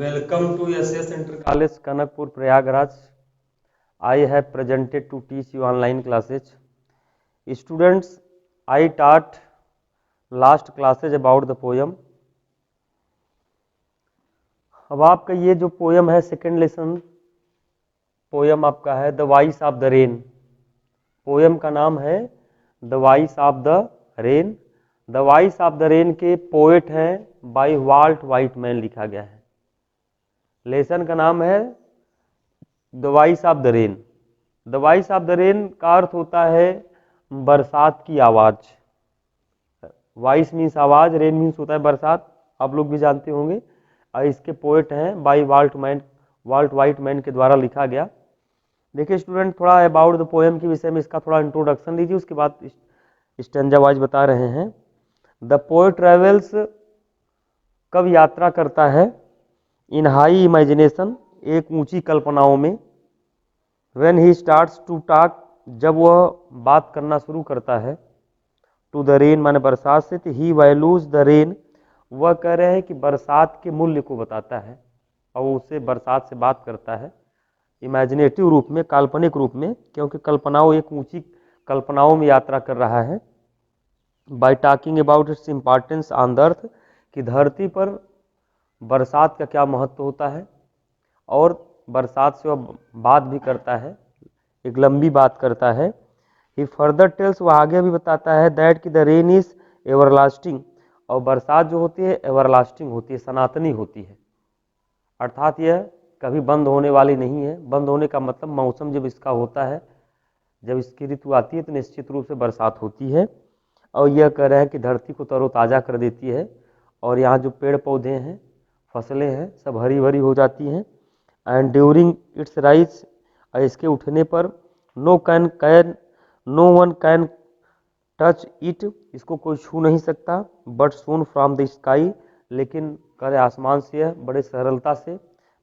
Welcome to SS Inter College Kanakpur Prayagraj. I have presented to teach you online classes. Students, I taught last classes about the poem. अब आपका ये जो poem है second lesson poem आपका है the voice of the rain. Poem का नाम है the voice of the rain. The voice of the rain के पोएट हैं बाय वाल्ट व्हाइटमैन लिखा गया है। लेसन का नाम है the voice of the rain. The voice of the rain का अर्थ होता है बरसात की आवाज। वॉइस मीन्स आवाज, रेन मीन्स होता है बरसात, आप लोग भी जानते होंगे। और इसके पोएट हैं बाय वाल्ट व्हाइटमैन के द्वारा लिखा गया। देखिए स्टूडेंट, थोड़ा अबाउट द पोएम के विषय में इसका थोड़ा इंट्रोडक्शन लीजिए, उसके बाद स्टैंजा वाइज बता रहे हैं। द पोएट ट्रेवल्स कब यात्रा करता है इन हाई इमेजिनेशन, एक ऊंची कल्पनाओं में। When he starts to talk, जब वह बात करना शुरू करता है। टू द रेन माने बरसात से, तो ही वैल्यूज द रेन, वह कह रहे हैं कि बरसात के मूल्य को बताता है और वो उससे बरसात से बात करता है इमेजिनेटिव रूप में, काल्पनिक रूप में, क्योंकि कल्पनाओं एक ऊंची कल्पनाओं में यात्रा कर रहा है। Bye talking about it's importance on the अर्थ, कि धरती पर बरसात का क्या महत्व होता है, और बरसात से वह बात भी करता है, एक लंबी बात करता है। ही फर्दर टेल्स, वह आगे भी बताता है दैट कि द रेन इज एवरलास्टिंग, और बरसात जो होती है एवरलास्टिंग होती है, सनातनी होती है, अर्थात यह कभी बंद होने वाली नहीं है। बंद होने का मतलब मौसम जब इसका होता है, जब इसकी ऋतु आती है तो निश्चित रूप से बरसात होती है। और यह कह रहे हैं कि धरती को तरोताज़ा कर देती है, और यहाँ जो पेड़ पौधे हैं, फसलें हैं, सब हरी भरी हो जाती हैं। एंड ड्यूरिंग इट्स राइज, इसके उठने पर no one can touch it, इसको कोई छू नहीं सकता। But soon from the sky, लेकिन करे आसमान से यह बड़े सरलता से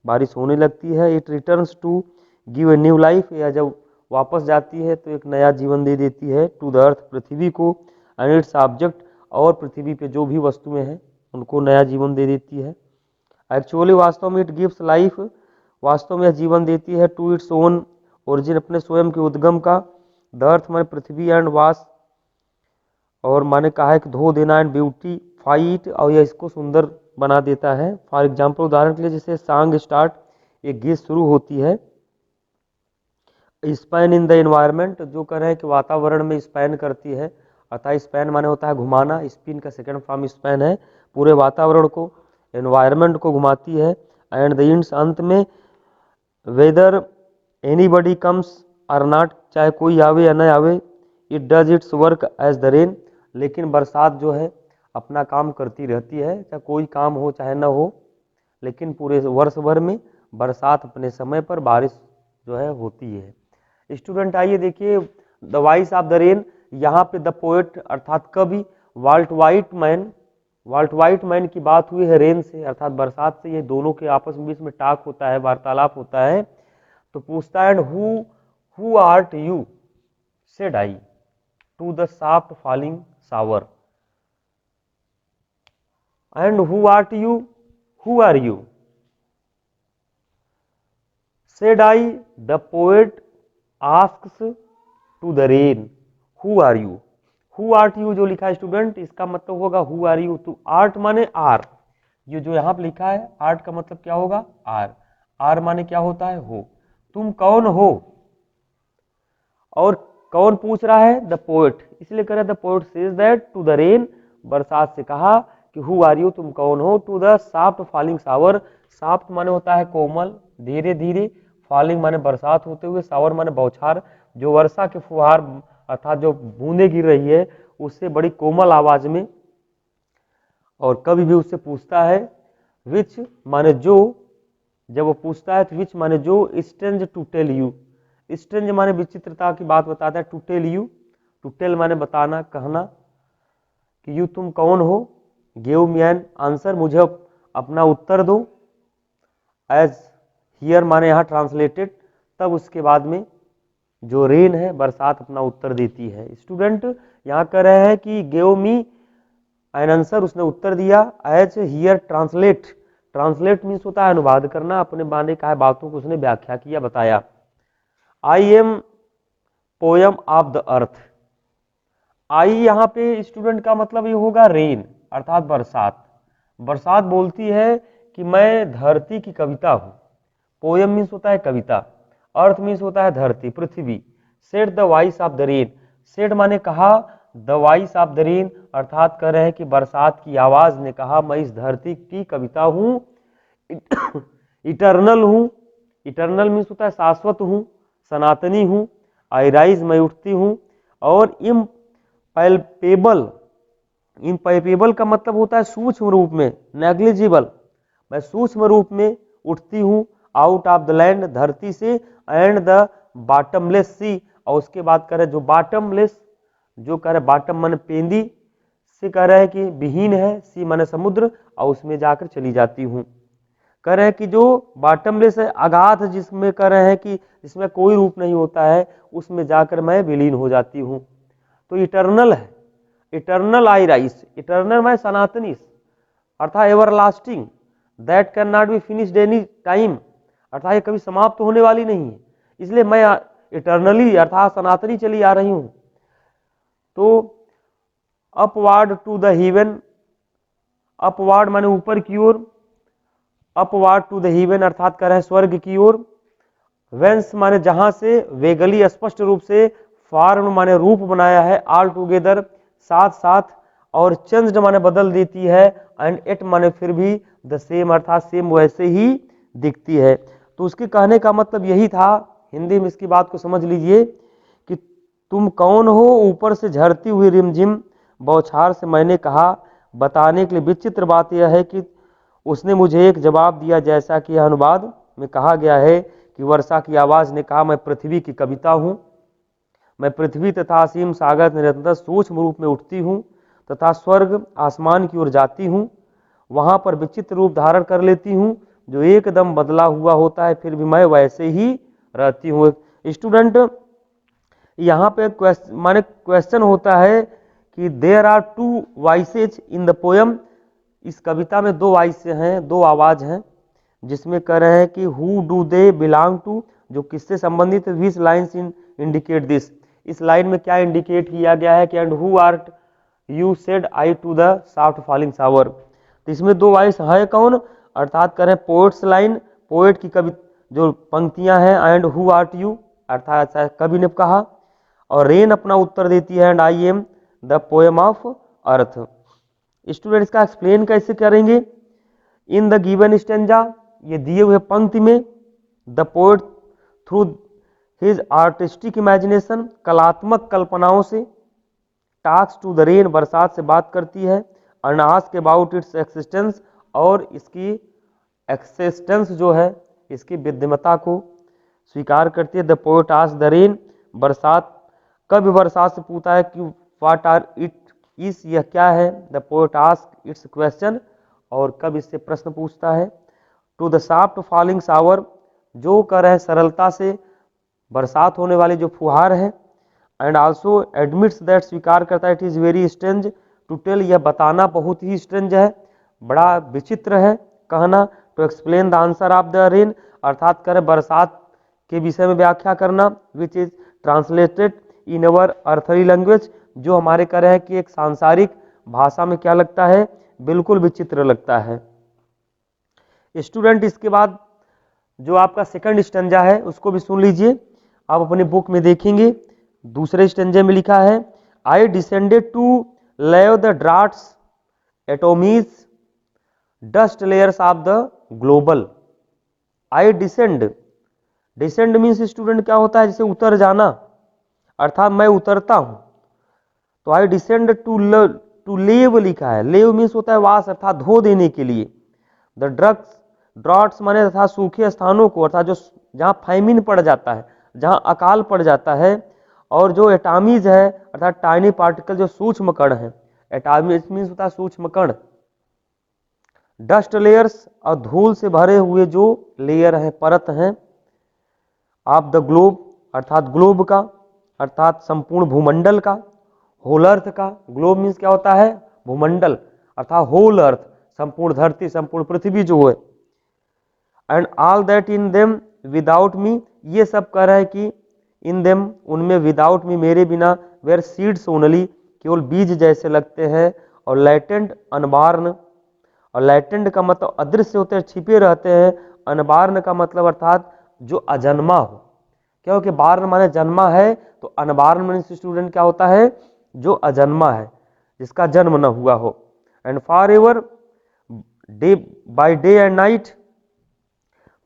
बारिश होने लगती है। It returns to give a new life, या जब वापस जाती है तो एक नया जीवन दे देती है। टू द अर्थ, पृथ्वी को। एंड इट्स ऑब्जेक्ट, और पृथ्वी पे जो भी वस्तुएं हैं उनको नया जीवन दे देती है। एक्चुअली वास्तव में इट गिव्स लाइफ, वास्तव में यह जीवन देती है टू इट्स ओन ओरिजिन, अपने स्वयं के उद्गम का। द अर्थ माने पृथ्वी, एंड वाश, और माने कहा है कि धो देना, एंड ब्यूटीफाई इट, और यह इसको सुंदर बना देता है। फॉर एग्जाम्पल, उदाहरण के लिए जैसे सॉन्ग स्टार्ट, एक गीत शुरू होती है। स्पैन इन द एनवायरनमेंट, जो कह रहे हैं कि वातावरण में स्पैन करती है, अतः स्पैन माने होता है घुमाना, स्पिन का सेकंड फॉर्म स्पैन है, पूरे वातावरण को, एनवायरनमेंट को घुमाती है। एंड द इंड्स, अंत में, whether anybody comes or not, चाहे कोई आवे या न आवे, it does its work as the rain, लेकिन बरसात जो है अपना काम करती रहती है, चाहे कोई काम हो चाहे न हो, लेकिन पूरे वर्ष भर में बरसात अपने समय पर बारिश जो है होती है। स्टूडेंट आइए देखिए the voice of the rain, यहाँ पे द पोएट अर्थात कवि वाल्ट व्हाइटमैन की बात हुई है रेन से, अर्थात बरसात से। ये दोनों के आपस में बीच में टाक होता है, वार्तालाप होता है। तो पूछता है, and who art you said I to the soft falling shower. And who art you, who are you said I, the poet asks to the rain, who are you. Who art you जो लिखा है student, इसका मतलब होगा who are you. तो art माने are, ये जो यहाँ पे लिखा है आर्ट का मतलब क्या होगा, आर। आर माने क्या होता है, हो। तुम कौन हो, और कौन पूछ रहा है, द पोएट, इसलिए कह रहा है the poet says that to the rain, बरसात से कहा कि हु आर यू, तुम कौन हो। To the soft falling shower, soft माने होता है कोमल, धीरे धीरे, फॉलिंग माने बरसात होते हुए, शावर माने बौछार, जो वर्षा के फुहार अर्थात जो बूंदे गिर रही है उससे बड़ी कोमल आवाज में। और कभी भी उससे पूछता है विच माने जो, जब वो पूछता है तो विच माने जो, strange to tell you, strange माने विचित्रता की बात बताता है, to tell you, to tell माने बताना, कहना, कि यू तुम कौन हो, गिव मी एन आंसर, मुझे अपना उत्तर दो, एज हियर माने यहाँ ट्रांसलेटेड, तब उसके बाद में जो रेन है बरसात अपना उत्तर देती है। स्टूडेंट यहाँ कह रहे हैं कि गिव मी एन आंसर, उसने उत्तर दिया, as here translate, translate means होता है अनुवाद करना, अपने माने कहा बातों को उसने व्याख्या किया, बताया। I am poem of the earth. आई यहाँ पे स्टूडेंट का मतलब ये होगा रेन, अर्थात बरसात। बरसात बोलती है कि मैं धरती की कविता हूँ। पोयम मीन्स होता है कविता, अर्थ मीन्स होता है धरती, पृथ्वी। Said the voice of the rain, said माने कहा, the voice of the rain अर्थात कह रहे हैं कि बरसात की आवाज ने कहा मैं इस धरती की कविता हूँ, इटर्नल हूँ। इटर्नल मीन्स होता है शाश्वत हूँ, सनातनी हूँ। आई राइज मैं उठती हूँ। और इम्पैल्पेबल, इम्पैल्पेबल का मतलब होता है सूक्ष्म रूप में, नेग्लिजिबल, मैं सूक्ष्म रूप में उठती हूँ। आउट ऑफ द लैंड, धरती से, एंड द बॉटमलेस सी, और उसके बाद कह रहे जो बॉटमलेस, जो कह रहे बॉटम माने पेंदी से कह रहे हैं कि विहीन है, सी माने समुद्र, और उसमें जाकर चली जाती हूँ। कह रहे हैं कि जो बॉटमलेस है, अगाध, जिसमें कह रहे हैं कि जिसमें कोई रूप नहीं होता है, उसमें जाकर मैं विलीन हो जाती हूँ। तो इटर्नल है, इटर्नल आई राइज, इटर्नल मैं सनातनी, अर्थात everlasting, that can not be finished any time, अर्थात ये कभी समाप्त होने वाली नहीं है, इसलिए मैं इटर्नली अर्थात सनातनी चली आ रही हूँ। तो upward to the heaven, upward माने ऊपर की ओर, अपवार्ड टू द हेवन अर्थात कर रहे हैं स्वर्ग की ओर। वेंस माने जहां से, वेगली स्पष्ट रूप से, फॉर्म माने रूप बनाया है, ऑल टुगेदर साथ साथ, और चेंज्ड माने बदल देती है, एंड इट माने फिर भी, द सेम अर्थात सेम वैसे ही दिखती है। तो उसके कहने का मतलब यही था, हिंदी में इसकी बात को समझ लीजिए कि तुम कौन हो, ऊपर से झरती हुई रिमझिम बौछार से मैंने कहा। बताने के लिए विचित्र बात यह है कि उसने मुझे एक जवाब दिया, जैसा कि अनुवाद में कहा गया है कि वर्षा की आवाज ने कहा मैं पृथ्वी की कविता हूँ, मैं पृथ्वी तथा असीम सागर निरंतर सूक्ष्म रूप में उठती हूँ तथा स्वर्ग आसमान की ओर जाती हूँ, वहां पर विचित्र रूप धारण कर लेती हूँ जो एकदम बदला हुआ होता है, फिर भी मैं वैसे ही रहती हूँ। स्टूडेंट, यहाँ पे माने क्वेश्चन होता है कि there are two voices in the poem, इस कविता में दो वॉइस हैं, दो आवाज हैं, जिसमें कह रहे हैं कि who do they belong to, जो किससे संबंधित है, विच लाइन्स इंडिकेट दिस, इस लाइन में क्या इंडिकेट किया गया है कि and who are you said I to the soft falling shower. तो इसमें दो वॉइस है कौन, अर्थात कह रहे हैं पोएट्स लाइन, पोएट की कवि जो पंक्तियां हैं, एंड हु आर यू अर्थात कवि ने कहा, और रेन अपना उत्तर देती है and I am the poem of earth. Student इसका एक्सप्लेन कैसे करेंगे, इन द गिवन स्टेंजा, ये दिए हुए पंक्ति में, the poet through his artistic imagination, कलात्मक कल्पनाओं से, टॉक्स टू द रेन, बरसात से बात करती है, and ask about it's existence, और इसकी एक्सिस्टेंस जो है, इसकी विद्यमता को स्वीकार करती है। The poet ask the rain, बरसात कब बरसात से पूछता है कि व्हाट आर इट इस, यह क्या है, the poet ask its question, और कब इससे प्रश्न पूछता है। To the soft falling shower, जो कर रहे हैं सरलता से बरसात होने वाली जो फुहार है, एंड आल्सो एडमिट्स दैट, स्वीकार करता है, it is very strange to tell, यह बताना बहुत ही स्ट्रेंज है, बड़ा विचित्र है कहना, to explain the answer of the rain, अर्थात करें बरसात के विषय में व्याख्या करना, which is translated in our earthly language, जो हमारे कह रहे हैं कि एक सांसारिक भाषा में क्या लगता है, बिल्कुल विचित्र लगता है। स्टूडेंट, इसके बाद जो आपका सेकंड स्टेंजा है उसको भी सुन लीजिए, आप अपने बुक में देखेंगे, दूसरे स्टेंजे में लिखा है, I descended to lave the droughts atomies dust layers of the globe. I descend, descend means student क्या होता है, जैसे उतर जाना, अर्थात मैं उतरता हूं, तो आई डिसेंड टू लेव लिखा है, लेव मीन्स होता है वास, अर्थात धो देने के लिए। द ड्रॉट्स माने अर्थात सूखे स्थानों को, अर्थात जो जहां फैमिन पड़ जाता है, जहां अकाल पड़ जाता है, और जो एटामीज है अर्थात टाइनी पार्टिकल, जो सूक्ष्म कण है, एटामीज मीन्स होता है सूक्ष्म कण। डस्ट लेयर्स, और धूल से भरे हुए जो लेयर हैं, परत हैं, ऑफ द ग्लोब अर्थात ग्लोब का, अर्थात संपूर्ण भूमंडल का, होल अर्थ का, ग्लोब मीन्स क्या होता है, भूमंडल, अर्थात होल अर्थ, संपूर्ण धरती, संपूर्ण पृथ्वी जो है। And all that in them without me, ये सब कह रहा है कि इन देम, उनमें, विदाउट मी, मेरे बिना, वेयर सीड्स ओनली, केवल बीज जैसे लगते हैं, और लैटेंट अनबार्न, और लैटेंट का मतलब अदृश्य होते हैं, छिपे रहते हैं, अनबार्न का मतलब अर्थात जो अजन्मा हो, क्योंकि बार्न माने जन्मा है, तो अनबार्न माने स्टूडेंट क्या होता है, जो अजन्मा है, जिसका जन्म न हुआ हो। And for ever, day by day and night,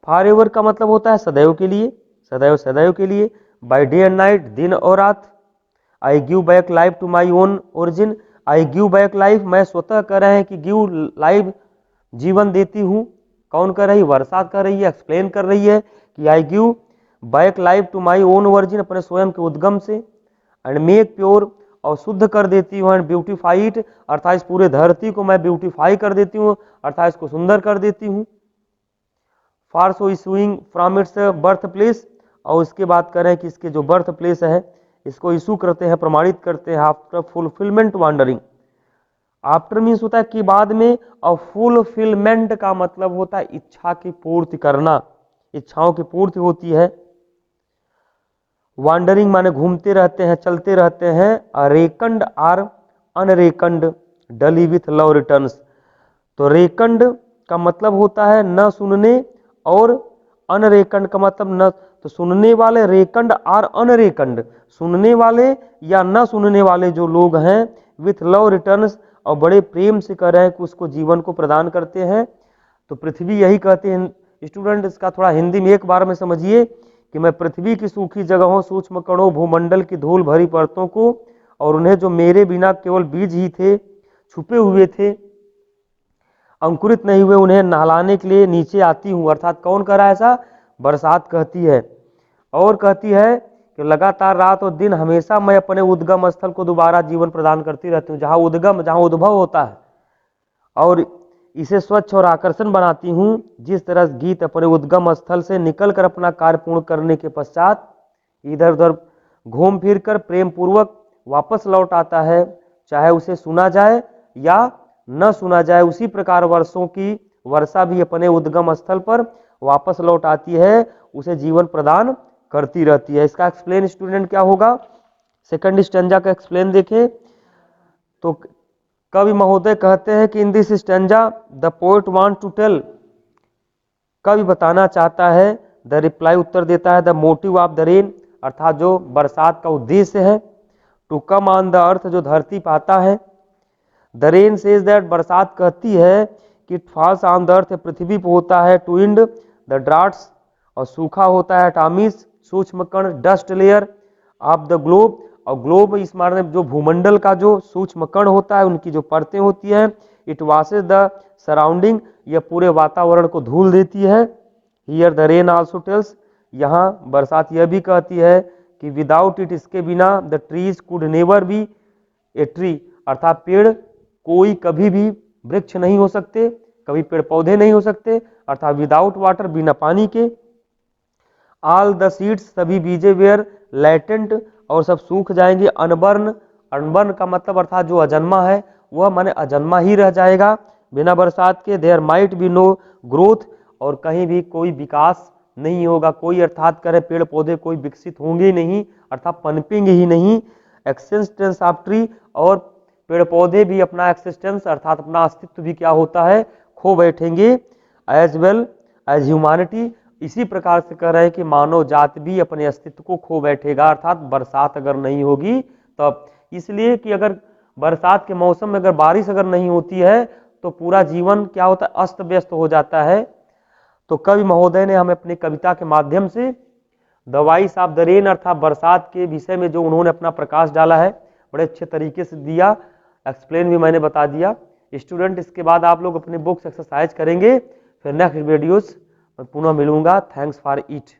for ever का मतलब होता है सदैव के लिए, सदैव सदैव के लिए, बाय डे एंड नाइट, दिन और रात। I give back life to my own origin, I give back life, मैं स्वतः कर रहे हैं कि गिव लाइफ, जीवन देती हूँ। कौन कर रही, वर्षात कर रही है, एक्सप्लेन कर रही है कि I give back life to my own origin, अपने स्वयं के उद्गम से। एंड मेक प्योर, और शुद्ध कर देती हूँ। एंड ब्यूटीफाई इट, अर्थात इस पूरे धरती को मैं ब्यूटीफाई कर देती हूँ, अर्थात इसको सुंदर कर देती हूँ। For so issuing from its birth place, और उसके बाद करें कि इसके जो बर्थ प्लेस है, इसको इशू करते हैं, प्रमाणित करते हैं। After fulfilment wandering, after means होता है कि बाद में, और फुलफिलमेंट का मतलब होता है इच्छा की पूर्ति करना, इच्छाओं की पूर्ति होती है। वांडरिंग माने घूमते रहते हैं, चलते रहते हैं। रेकंड आर अनरेकंड, डली विथ लव रिटर्न्स, तो रेकंड का मतलब होता है न सुनने, और अनरेकंड का मतलब न, तो सुनने वाले, रेकंड आर अनरेकंड, सुनने वाले या न सुनने वाले जो लोग हैं, विथ लव रिटर्न्स, और बड़े प्रेम से कह रहे हैं कि उसको जीवन को प्रदान करते हैं। तो पृथ्वी यही कहते हैं स्टूडेंट, इसका थोड़ा हिंदी में एक बार में समझिए कि मैं पृथ्वी की सूखी जगहों, सूक्ष्म कणों, भूमंडल की धूल भरी परतों को, और उन्हें जो मेरे बिना केवल बीज ही थे, छुपे हुए थे, अंकुरित नहीं हुए, उन्हें नहलाने के लिए नीचे आती हूँ। अर्थात कौन कर रहा है ऐसा, बरसात कहती है। और कहती है कि लगातार रात और दिन हमेशा मैं अपने उद्गम स्थल को दोबारा जीवन प्रदान करती रहती हूँ, जहाँ उद्गम, जहाँ उद्भव होता है, और इसे स्वच्छ और आकर्षण बनाती हूँ। जिस तरह गीत अपने उद्गम स्थल से निकलकर अपना कार्य पूर्ण करने के पश्चात इधर उधर घूम फिर कर प्रेम पूर्वक वापस लौट आता है, चाहे उसे सुना जाए या न सुना जाए, उसी प्रकार वर्षों की वर्षा भी अपने उद्गम स्थल पर वापस लौट आती है, उसे जीवन प्रदान करती रहती है। इसका एक्सप्लेन स्टूडेंट क्या होगा, सेकंड स्टेंजा का एक्सप्लेन देखें तो कवि महोदय कहते हैं कि in this stanza the poet want to tell, कवि बताना चाहता है, द रिप्लाई उत्तर देता है, the motive of the rain, अर्थात जो बरसात का उद्देश्य है, to come on the earth, जो धरती पाता है। द रेन सेज दैट, बरसात कहती है कि it falls on the earth, पृथ्वी पर होता है, टू इंड द ड्राट्स, और सूखा होता है, टामिस, सूक्ष्म कण, dust layer of the globe, और ग्लोब इस माने जो भूमंडल का जो सूक्ष्म कण होता है, उनकी जो परतें होती हैं, इट वॉशेज द सराउंडिंग, यह पूरे वातावरण को धूल देती है। Here the rain also tales, यहाँ बरसात यह भी कहती है कि विदाउट इट, इसके बिना, the trees could never be a tree, अर्थात पेड़ कोई कभी भी वृक्ष नहीं हो सकते, कभी पेड़ पौधे नहीं हो सकते, अर्थात विदाउट वाटर, बिना पानी के। ऑल द सीड्स, सभी बीजे, वेयर लैटेंट, और सब सूख जाएंगे। अनबर्न, अनबर्न का मतलब अर्थात जो अजन्मा है, वह माने अजन्मा ही रह जाएगा बिना बरसात के। There might be no growth, और कहीं भी कोई विकास नहीं होगा, कोई अर्थात करे पेड़ पौधे कोई विकसित होंगे नहीं, अर्थात पनपेंगे ही नहीं। एक्सिस्टेंस ऑफ ट्री, और पेड़ पौधे भी अपना एक्सिस्टेंस अर्थात अपना अस्तित्व भी क्या होता है, खो बैठेंगे। एज वेल एज ह्यूमैनिटी, इसी प्रकार से कह रहे हैं कि मानव जात भी अपने अस्तित्व को खो बैठेगा, अर्थात बरसात अगर नहीं होगी तब। इसलिए कि अगर बरसात के मौसम में अगर बारिश अगर नहीं होती है तो पूरा जीवन क्या होता है, अस्त व्यस्त हो जाता है। तो कवि महोदय ने हमें अपनी कविता के माध्यम से the voice of the rain, अर्थात बरसात के विषय में जो उन्होंने अपना प्रकाश डाला है, बड़े अच्छे तरीके से दिया, एक्सप्लेन भी मैंने बता दिया। स्टूडेंट, इसके बाद आप लोग अपने बुक्स एक्सरसाइज करेंगे, फिर नेक्स्ट वीडियोस मैं पुनः मिलूंगा। Thanks for it.